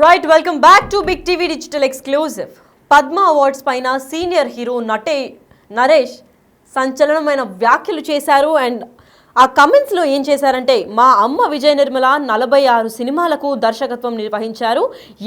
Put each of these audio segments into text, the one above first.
Right welcome back to big TV digital exclusive. Padma awards పైన senior hero Naresh సంచలనమైన వ్యాఖ్యలు చేశారు. అండ్ ఆ కమెంట్స్లో ఏం చేశారంటే, మా అమ్మ విజయ నిర్మల 46 సినిమాలకు దర్శకత్వం నిర్వహించారు.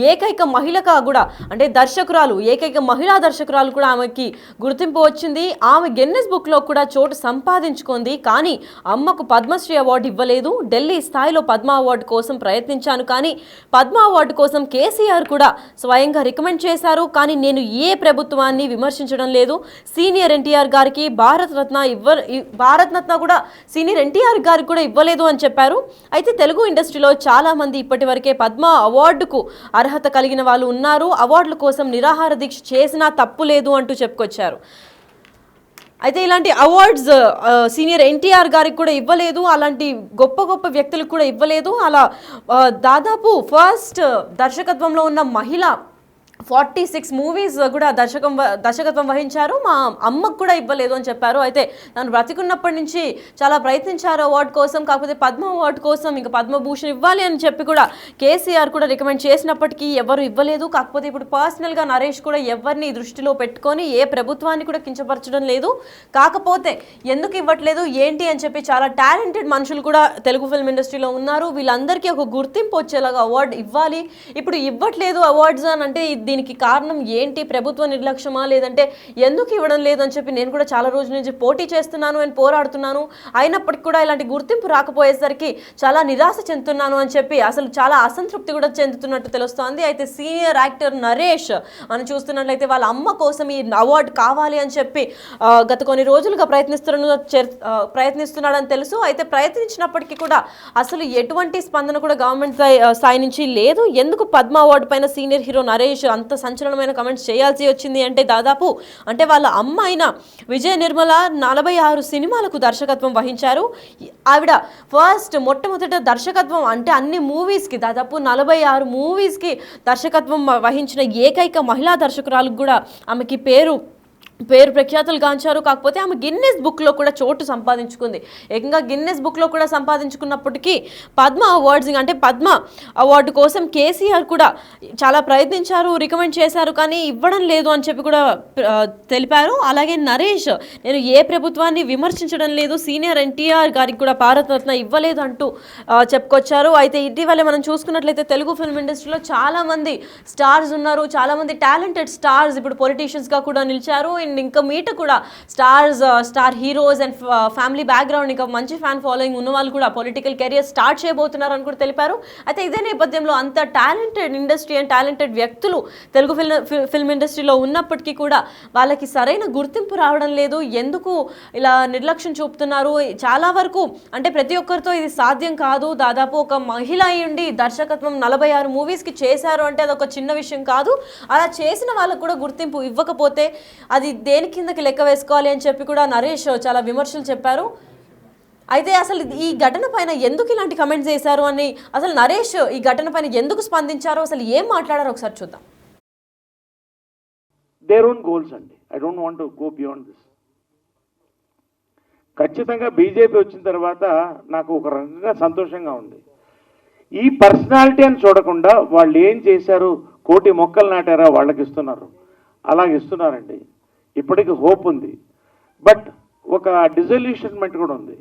ఏకైక మహిళగా కూడా అంటే దర్శకురాలు, ఏకైక మహిళా దర్శకురాలు కూడా ఆమెకి గుర్తింపు వచ్చింది. ఆమె గిన్నెస్ బుక్లో కూడా చోటు సంపాదించుకుంది. కానీ అమ్మకు పద్మశ్రీ అవార్డు ఇవ్వలేదు. ఢిల్లీ స్థాయిలో పద్మ అవార్డు కోసం ప్రయత్నించాను, కానీ పద్మ అవార్డు కోసం కేసీఆర్ కూడా స్వయంగా రికమెండ్ చేశారు. కానీ నేను ఏ ప్రభుత్వాన్ని విమర్శించడం లేదు. సీనియర్ ఎన్టీఆర్ గారికి భారత రత్న కూడా సీనియర్ ఎన్టీఆర్ గారికి కూడా ఇవ్వలేదు అని చెప్పారు. అయితే తెలుగు ఇండస్ట్రీలో చాలా మంది ఇప్పటి వరకే పద్మ అవార్డుకు అర్హత కలిగిన వాళ్ళు ఉన్నారు. అవార్డుల కోసం నిరాహార దీక్ష చేసినా తప్పు లేదు అంటూ చెప్పుకొచ్చారు. అయితే ఇలాంటి అవార్డ్స్ సీనియర్ ఎన్టీఆర్ గారికి కూడా ఇవ్వలేదు, అలాంటి గొప్ప గొప్ప వ్యక్తులకు కూడా ఇవ్వలేదు. అలా దాదాపు ఫస్ట్ దర్శకత్వంలో ఉన్న మహిళ 46 మూవీస్ కూడా దర్శకత్వం వహించారు. మా అమ్మకు కూడా ఇవ్వలేదు అని చెప్పారు. అయితే తను బ్రతికున్నప్పటి నుంచి చాలా ప్రయత్నించారు అవార్డు కోసం. కాకపోతే పద్మ అవార్డు కోసం ఇంకా పద్మభూషణ్ ఇవ్వాలి అని చెప్పి కూడా కేసీఆర్ కూడా రికమెండ్ చేసినప్పటికీ ఎవరు ఇవ్వలేదు. కాకపోతే ఇప్పుడు పర్సనల్గా నరేష్ కూడా ఎవరిని దృష్టిలో పెట్టుకొని ఏ ప్రభుత్వాన్ని కూడా కించపరచడం లేదు. కాకపోతే ఎందుకు ఇవ్వట్లేదు ఏంటి అని చెప్పి చాలా టాలెంటెడ్ మనుషులు కూడా తెలుగు ఫిల్మ్ ఇండస్ట్రీలో ఉన్నారు. వీళ్ళందరికీ ఒక గుర్తింపు వచ్చేలాగా అవార్డు ఇవ్వాలి. ఇప్పుడు ఇవ్వట్లేదు అవార్డ్స్ అని అంటే దీనికి కారణం ఏంటి? ప్రభుత్వ నిర్లక్ష్యమా, లేదంటే ఎందుకు ఇవ్వడం లేదని చెప్పి నేను కూడా చాలా రోజుల నుంచి పోటీ చేస్తున్నాను అని పోరాడుతున్నాను. అయినప్పటికీ కూడా ఇలాంటి గుర్తింపు రాకపోయేసరికి చాలా నిరాశ చెందుతున్నాను అని చెప్పి అసలు చాలా అసంతృప్తి కూడా చెందుతున్నట్టు తెలుస్తోంది. అయితే సీనియర్ యాక్టర్ నరేష్ అని చూస్తున్నట్లయితే వాళ్ళ అమ్మ కోసం ఈ అవార్డు కావాలి అని చెప్పి గత కొన్ని రోజులుగా ప్రయత్నిస్తున్నాడని తెలుసు. అయితే ప్రయత్నించినప్పటికీ కూడా అసలు ఎటువంటి స్పందన కూడా గవర్నమెంట్ స్థాయి నుంచి లేదు. ఎందుకు పద్మ అవార్డు పైన సీనియర్ హీరో నరేష్ అంత సంచలనమైన కమెంట్స్ చేయాల్సి వచ్చింది అంటే, దాదాపు అంటే వాళ్ళ అమ్మ అయిన విజయ నిర్మల 46 సినిమాలకు దర్శకత్వం వహించారు. ఆవిడ మొట్టమొదట దర్శకత్వం అంటే అన్ని మూవీస్కి దాదాపు 46 మూవీస్కి దర్శకత్వం వహించిన ఏకైక మహిళా దర్శకురాలకు కూడా ఆమెకి పేరు ప్రఖ్యాతులు గాంచారు. కాకపోతే ఆమె గిన్నెస్ బుక్లో కూడా చోటు సంపాదించుకుంది. ఏకంగా గిన్నెస్ బుక్లో కూడా సంపాదించుకున్నప్పటికీ పద్మ అవార్డ్స్ అంటే పద్మ అవార్డు కోసం కేసీఆర్ కూడా చాలా ప్రయత్నించారు, రికమెండ్ చేశారు, కానీ ఇవ్వడం లేదు అని చెప్పి కూడా తెలిపారు. అలాగే నరేష్ నేను ఏ ప్రభుత్వాన్ని విమర్శించడం లేదు, సీనియర్ ఎన్టీఆర్ గారికి కూడా భారతరత్న ఇవ్వలేదు అంటూ చెప్పుకొచ్చారు. అయితే ఇటీవల మనం చూసుకున్నట్లయితే తెలుగు ఫిల్మ్ ఇండస్ట్రీలో చాలామంది స్టార్స్ ఉన్నారు, చాలామంది టాలెంటెడ్ స్టార్స్ ఇప్పుడు పొలిటీషియన్స్గా కూడా నిలిచారు. ఇంకా మీట కూడా star heroes and family background ఇంకా మంచి ఫ్యాన్ ఫాలోయింగ్ ఉన్న వాళ్ళు కూడా పొలిటికల్ కెరియర్ స్టార్ట్ చేయబోతున్నారు అని కూడా తెలిపారు. అయితే ఇదే నేపథ్యంలో అంత టాలెంటెడ్ ఇండస్ట్రీ అండ్ టాలెంటెడ్ వ్యక్తులు తెలుగు ఫిల్మ్ ఇండస్ట్రీలో ఉన్నప్పటికీ కూడా వాళ్ళకి సరైన గుర్తింపు రావడం లేదు. ఎందుకు ఇలా నిర్లక్ష్యం చూపుతున్నారు? చాలా వరకు అంటే ప్రతి ఒక్కరితో ఇది సాధ్యం కాదు. దాదాపు ఒక మహిళ అయ్యుండి దర్శకత్వం 46 మూవీస్కి చేశారు అంటే అది ఒక చిన్న విషయం కాదు. అలా చేసిన వాళ్ళకు కూడా గుర్తింపు ఇవ్వకపోతే అది దేని కిందకి లెక్క వేసుకోవాలి అని చెప్పి కూడా నరేష్ చాలా విమర్శలు చెప్పారు. అయితే అసలు ఈ ఘటన పైన ఎందుకు ఇలాంటి కమెంట్స్ చేశారు అని, అసలు నరేష్ ఈ ఘటన పైన ఎందుకు స్పందించారో, అసలు ఏం మాట్లాడారో ఒకసారి చూద్దాం. దేర్ ఓన్ గోల్స్ అండి. I don't want to go beyond this. ఖచ్చితంగా బీజేపీ వచ్చిన తర్వాత నాకు ఒక రకంగా సంతోషంగా ఉంది. ఈ పర్సనాలిటీ అని చూడకుండా వాళ్ళు ఏం చేశారు, కోటి మొక్కలు నాటారా వాళ్ళకి ఇస్తున్నారు, అలాగే ఇస్తున్నారండి. ఇప్పటికీ హోప్ ఉంది, బట్ ఒక డిజల్యూషన్మెంట్ కూడా ఉంది.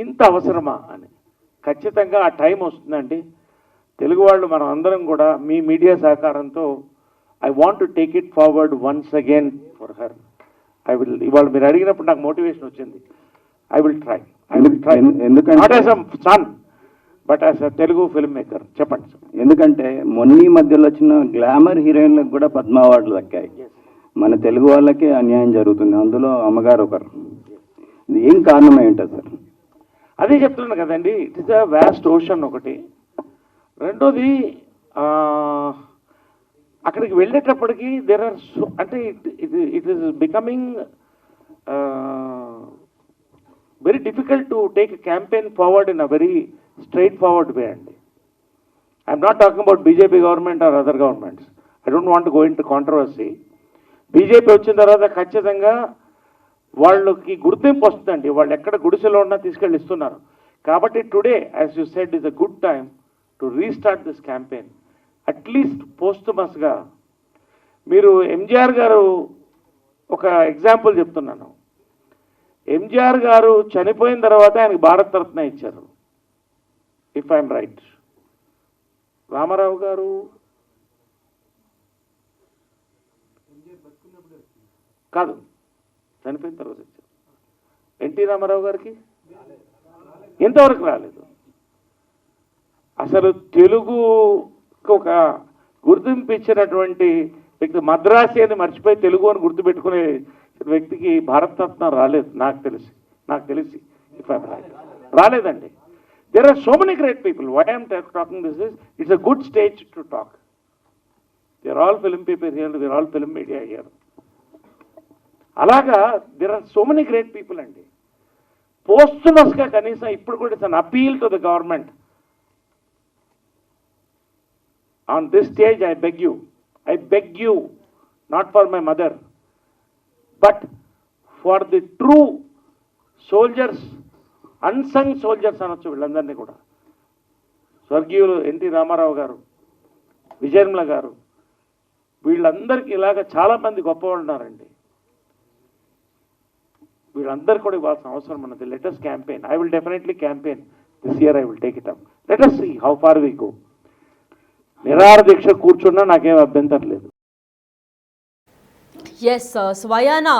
ఇంత అవసరమా అని ఖచ్చితంగా ఆ టైం వస్తుందండి. తెలుగు వాళ్ళు మనం అందరం కూడా మీ మీడియా సహకారంతో I want to take it forward once again for her. ఇవాళ మీరు అడిగినప్పుడు నాకు మోటివేషన్ వచ్చింది. ఐ విల్ ట్రై ఎందుకంటే not as a son but as a Telugu film maker. చెప్పండి సార్. ఎందుకంటే మొన్న మధ్యలో వచ్చిన గ్లామర్ హీరోయిన్లకు కూడా పద్మ అవార్డులు దక్కాయి. మన తెలుగు వాళ్ళకి అన్యాయం జరుగుతుంది, అందులో అమ్మగారు ఒకరు. ఇది ఏం కారణమై ఉంటుంది సార్? అదే చెప్తున్నాను కదండి, it is a vast ocean ఒకటి. రెండోది అక్కడికి వెళ్ళేటప్పటికి దేర్ ఆర్ అంటే it is becoming very difficult to take a campaign forward in a very straightforward way అండి. I'm not talking about BJP government or other governments. I don't want go into controversy. BJP వచ్చిన తర్వాత ఖచ్చితంగా వాళ్ళకి గుర్తింపు వస్తుందండి. వాళ్ళు ఎక్కడ గుడిసెలో ఉన్నా తీసుకెళ్ళి ఇస్తున్నారు. కాబట్టి today as you said is a good time to restart this campaign. At least పోస్టుమస్గా మీరు ఎంజీఆర్ గారు ఒక ఎగ్జాంపుల్ చెప్తున్నాను. ఎంజీఆర్ గారు చనిపోయిన తర్వాత ఆయనకు భారత రత్న ఇచ్చారు, ఇఫ్ ఐఎమ్ రైట్. రామారావు గారు కాదు, చనిపోయిన తర్వాత ఇచ్చారు. ఎన్టీ రామారావు గారికి ఎంతవరకు రాలేదు. అసలు తెలుగుకు ఒక గుర్తింపు ఇచ్చినటువంటి వ్యక్తి, మద్రాసి అని మర్చిపోయి తెలుగు అని గుర్తుపెట్టుకునే వ్యక్తికి భారతరత్న రాలేదు నాకు తెలిసి ఇఫ్ ఐఎమ్ రైట్ రాలేదండి. There are so many great people. Why I am talking this is, it's a good stage to talk. They are all film people here, they are all film media here. అలాగా there are so many great people అండి. పోస్టుమస్గా కనీసం ఇప్పుడు కూడా it's an appeal to the government. On this stage I beg you not for my mother but for the true soldiers, unsung soldiers అనొచ్చు వీళ్ళందరినీ కూడా. స్వర్గీయులు NT Ramarao గారు, విజయనిర్మల గారు, వీళ్ళందరికీ ఇలాగ చాలామంది గొప్పవాళ్ళు ఉన్నారండి. వీళ్ళందరూ కూడా ఇవ్వాల్సిన అవసరం ఉన్నది. Let us campaign. I will definitely campaign this year. I will take it up. Let us see how far we go. నిరాహార దీక్ష కూర్చున్నా నాకేం అభ్యంతరం లేదు. ఎస్, స్వయానా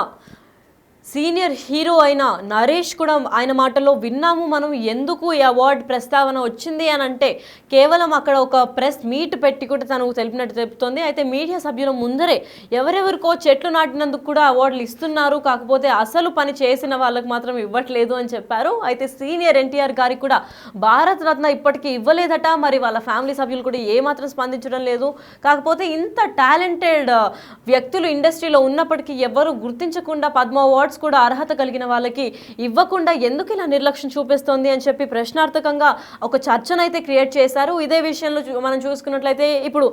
సీనియర్ హీరో అయిన నరేష్ కూడా ఆయన మాటల్లో విన్నాము మనం. ఎందుకు ఈ అవార్డు ప్రస్తావన వచ్చింది అని అంటే కేవలం అక్కడ ఒక ప్రెస్ మీట్ పెట్టి కూడా తను తెలిపినట్టు చెప్తోంది. అయితే మీడియా సభ్యుల ముందరే ఎవరెవరికో చెట్లు నాటినందుకు కూడా అవార్డులు ఇస్తున్నారు, కాకపోతే అసలు పని చేసిన వాళ్ళకి మాత్రం ఇవ్వట్లేదు అని చెప్పారు. అయితే సీనియర్ ఎన్టీఆర్ గారికి కూడా భారత రత్న ఇప్పటికీ ఇవ్వలేదట. మరి వాళ్ళ ఫ్యామిలీ సభ్యులు కూడా ఏమాత్రం స్పందించడం లేదు. కాకపోతే ఇంత టాలెంటెడ్ వ్యక్తులు ఇండస్ట్రీలో ఉన్నప్పటికీ ఎవరు గుర్తించకుండా పద్మ అవార్డ్స్ కూడా అర్హత కలిగిన వాళ్ళకి ఇవ్వకుండా ఎందుకు ఇలా నిర్లక్ష్యం చూపిస్తోంది అని చెప్పి ప్రశ్నార్థకంగా ఒక చర్చనైతే క్రియేట్ చేశారు. ఇదే విషయంలో మనం చూసుకున్నట్లయితే ఇప్పుడు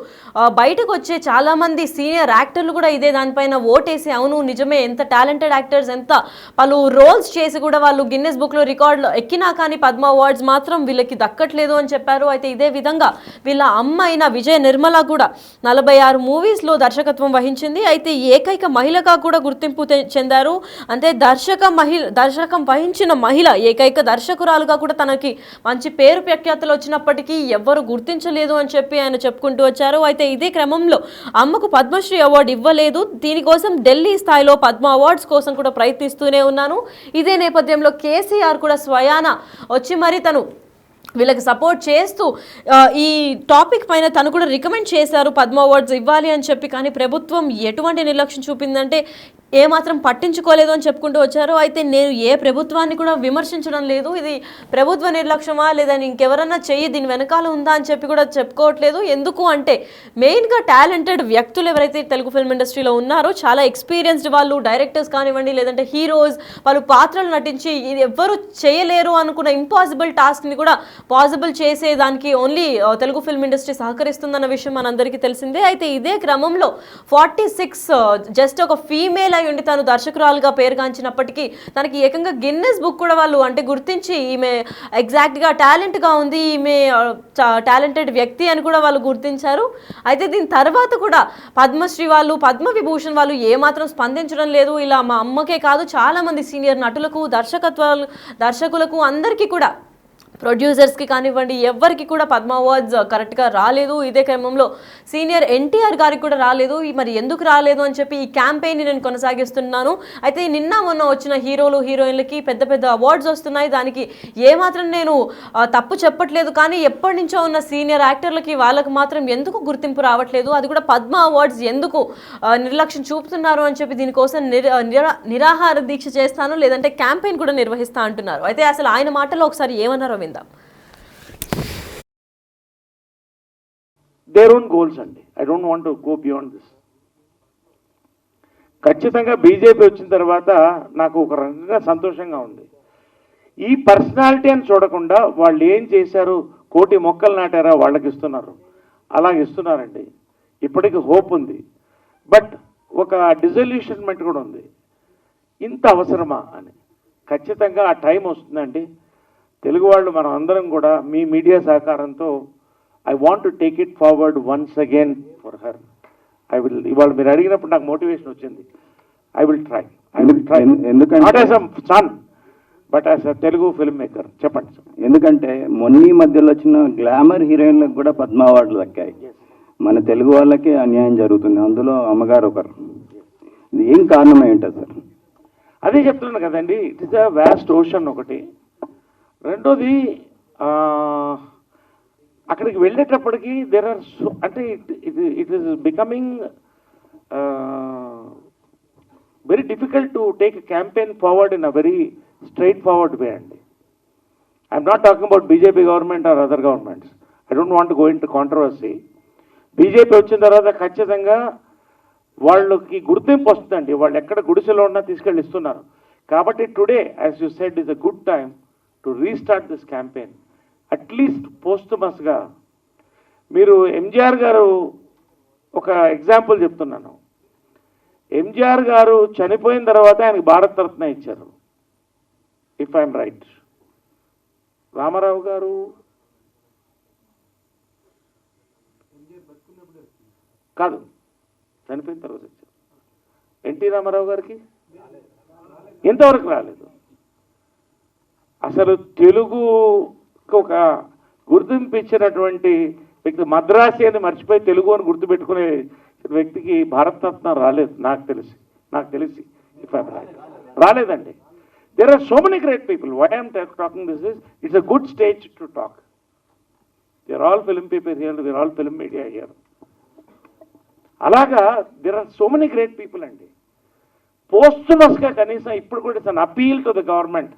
బయటకు వచ్చే చాలా మంది సీనియర్ యాక్టర్లు కూడా ఇదే దానిపైన ఓటేసి అవును నిజమే, ఎంత టాలెంటెడ్ యాక్టర్స్, ఎంత పలు రోల్స్ చేసి కూడా వాళ్ళు గిన్నెస్ బుక్లో రికార్డులో ఎక్కినా కానీ పద్మ అవార్డ్స్ మాత్రం వీళ్ళకి దక్కట్లేదు అని చెప్పారు. అయితే ఇదే విధంగా వీళ్ళ అమ్మ అయిన విజయ నిర్మల కూడా 46 మూవీస్లో దర్శకత్వం వహించింది. అయితే ఏకైక మహిళగా కూడా గుర్తింపు చెందారు. అంటే దర్శకం వహించిన మహిళ, ఏకైక దర్శకురాలుగా కూడా తనకి మంచి పేరు ప్రఖ్యాతులు వచ్చినప్పటికీ ఎవ్వరు గుర్తించలేదు అని చెప్పి ఆయన చెప్పుకుంటూ వచ్చారు. అయితే ఇదే క్రమంలో అమ్మకు పద్మశ్రీ అవార్డు ఇవ్వలేదు, దీనికోసం ఢిల్లీ స్థాయిలో పద్మ అవార్డ్స్ కోసం కూడా ప్రయత్నిస్తూనే ఉన్నాను. ఇదే నేపథ్యంలో కేసీఆర్ కూడా స్వయాన వచ్చి మరి తను వీళ్ళకి సపోర్ట్ చేస్తూ ఈ టాపిక్ పైన తను కూడా రికమెండ్ చేశారు పద్మ అవార్డ్స్ ఇవ్వాలి అని చెప్పి. కానీ ప్రభుత్వం ఎటువంటి నిర్లక్ష్యం చూపిందంటే ఏమాత్రం పట్టించుకోలేదు అని చెప్పుకుంటూ వచ్చారు. అయితే నేను ఏ ప్రభుత్వాన్ని కూడా విమర్శించడం లేదు, ఇది ప్రభుత్వ నిర్లక్ష్యమా లేదా ఇంకెవరన్నా చెయ్యి దీని వెనకాల ఉందా అని చెప్పి కూడా చెప్పుకోవట్లేదు. ఎందుకు అంటే మెయిన్గా టాలెంటెడ్ వ్యక్తులు ఎవరైతే తెలుగు ఫిల్మ్ ఇండస్ట్రీలో ఉన్నారో, చాలా ఎక్స్పీరియన్స్డ్ వాళ్ళు, డైరెక్టర్స్ కానివ్వండి లేదంటే హీరోస్, వాళ్ళు పాత్రలు నటించి ఇది ఎవ్వరూ చేయలేరు అనుకున్న ఇంపాసిబుల్ టాస్క్ని కూడా పాసిబుల్ చేసేదానికి ఓన్లీ తెలుగు ఫిల్మ్ ఇండస్ట్రీ సహకరిస్తుందన్న విషయం మనందరికీ తెలిసిందే. అయితే ఇదే క్రమంలో 46 జస్ట్ ఒక ఫీమేల్ అయి ఉండి తను దర్శకురాలుగా పేరుగాంచినప్పటికీ తనకి ఏకంగా గిన్నెస్ బుక్ కూడా వాళ్ళు అంటే గుర్తించి ఈమె ఎగ్జాక్ట్గా టాలెంట్గా ఉంది, ఈమె టాలెంటెడ్ వ్యక్తి అని కూడా వాళ్ళు గుర్తించారు. అయితే దీని తర్వాత కూడా పద్మశ్రీ వాళ్ళు, పద్మ విభూషణ్ వాళ్ళు ఏమాత్రం స్పందించడం లేదు. ఇలా మా అమ్మకే కాదు చాలామంది సీనియర్ నటులకు, దర్శకులకు అందరికీ కూడా, ప్రొడ్యూసర్స్కి కానివ్వండి ఎవరికి కూడా పద్మ అవార్డ్స్ కరెక్ట్గా రాలేదు. ఇదే క్రమంలో సీనియర్ ఎన్టీఆర్ గారికి కూడా రాలేదు. మరి ఎందుకు రాలేదు అని చెప్పి ఈ క్యాంపెయిన్ని నేను కొనసాగిస్తున్నాను. అయితే నిన్న మొన్న వచ్చిన హీరోలు హీరోయిన్లకి పెద్ద పెద్ద అవార్డ్స్ వస్తున్నాయి, దానికి ఏమాత్రం నేను తప్పు చెప్పట్లేదు. కానీ ఎప్పటి నుంచో ఉన్న సీనియర్ యాక్టర్లకి వాళ్ళకి మాత్రం ఎందుకు గుర్తింపు రావట్లేదు, అది కూడా పద్మ అవార్డ్స్ ఎందుకు నిర్లక్ష్యం చూపుతున్నారు అని చెప్పి దీనికోసం నిరాహార దీక్ష చేస్తాను లేదంటే క్యాంపెయిన్ కూడా నిర్వహిస్తా అంటున్నారు. అయితే అసలు ఆయన మాటలో ఒకసారి ఏమన్నారో విందాం. దేర్ ఓన్ గోల్స్ అండి. I don't want to go beyond this. ఖచ్చితంగా బీజేపీ వచ్చిన తర్వాత నాకు ఒక రకంగా సంతోషంగా ఉంది. ఈ పర్సనాలిటీ అని చూడకుండా వాళ్ళు ఏం చేశారు, కోటి మొక్కలు నాటారా వాళ్ళకి ఇస్తున్నారు, అలాగే ఇస్తున్నారండి. ఇప్పటికీ హోప్ ఉంది, బట్ ఒక డిజల్యూషన్మెంట్ కూడా ఉంది. ఇంత అవసరమా అని. ఖచ్చితంగా ఆ టైం వస్తుందండి. తెలుగు వాళ్ళు మనం అందరం కూడా మీ మీడియా సహకారంతో I want to take it forward once again for her. ఇవాళ మీరు అడిగినప్పుడు నాకు మోటివేషన్ వచ్చింది. ఐ విల్ ట్రై ఎందుకంటే not as a son but as a Telugu film maker. చెప్పండి. ఎందుకంటే మొన్న ఈ మధ్యలో వచ్చిన గ్లామర్ హీరోయిన్లకు కూడా పద్మ అవార్డులు దక్కాయి. మన తెలుగు వాళ్ళకే అన్యాయం జరుగుతుంది, అందులో అమ్మగారు ఒకరు. ఇది ఏం కారణం ఏంటో సార్? అదే చెప్తున్నాను కదండి, it is a vast ocean ఒకటి. రెండోది అక్కడికి వెళ్ళేటప్పటికి దేర్ ఆర్ అంటే it is becoming very difficult to take a campaign forward in a very straightforward way అండి. I'm not talking about BJP government or other governments. I don't want go into controversy. BJP వచ్చిన తర్వాత ఖచ్చితంగా వాళ్ళకి గుర్తింపు వస్తుందండి. వాళ్ళు ఎక్కడ గుడిసెలో ఉన్నా తీసుకెళ్ళి ఇస్తున్నారు. కాబట్టి today as you said is a good time to restart this campaign. At least పోస్టుమస్గా మీరు ఎంజీఆర్ గారు ఒక ఎగ్జాంపుల్ చెప్తున్నాను. ఎంజీఆర్ గారు చనిపోయిన తర్వాత ఆయనకు భారత రత్న ఇచ్చారు, ఇఫ్ ఐఎమ్ రైట్. రామారావు గారు కాదు, చనిపోయిన తర్వాత ఇచ్చారు. ఎన్టీ రామారావు గారికి ఎంతవరకు రాలేదు. అసలు తెలుగుకు ఒక గుర్తింపు ఇచ్చినటువంటి వ్యక్తి, మద్రాసి అని మర్చిపోయి తెలుగు అని గుర్తుపెట్టుకునే వ్యక్తికి భారతరత్న రాలేదు నాకు తెలిసి ఇఫ్ ఐ రాలేదండి. There are so many great people. Why I'm talking this is it's a good stage to talk. They are all film people here, they are all film media here. అలాగా there are so many great people అండి. పోస్టుమస్గా కనీసం ఇప్పుడు కూడా it's an appeal to the government.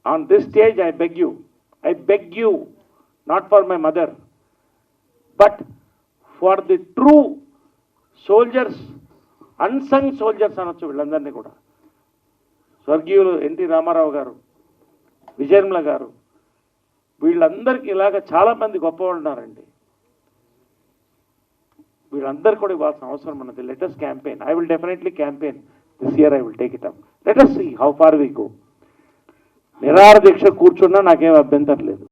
On this stage, I beg you, not for my mother, but for the true soldiers, unsung soldiers అనొచ్చు వీళ్ళందరినీ కూడా. స్వర్గీయులు NT Ramarao గారు, విజయనిర్మల గారు, వీళ్ళందరికీ ఇలాగ చాలామంది గొప్పవాళ్ళు ఉన్నారండి. వీళ్ళందరూ కూడా ఇవ్వాల్సిన అవసరం ఉన్నది. Let us campaign. I will definitely campaign this year. I will take it up. Let us see how far we go. నిరాహార దీక్ష కూర్చున్నా నాకేం అభ్యంతరం లేదు.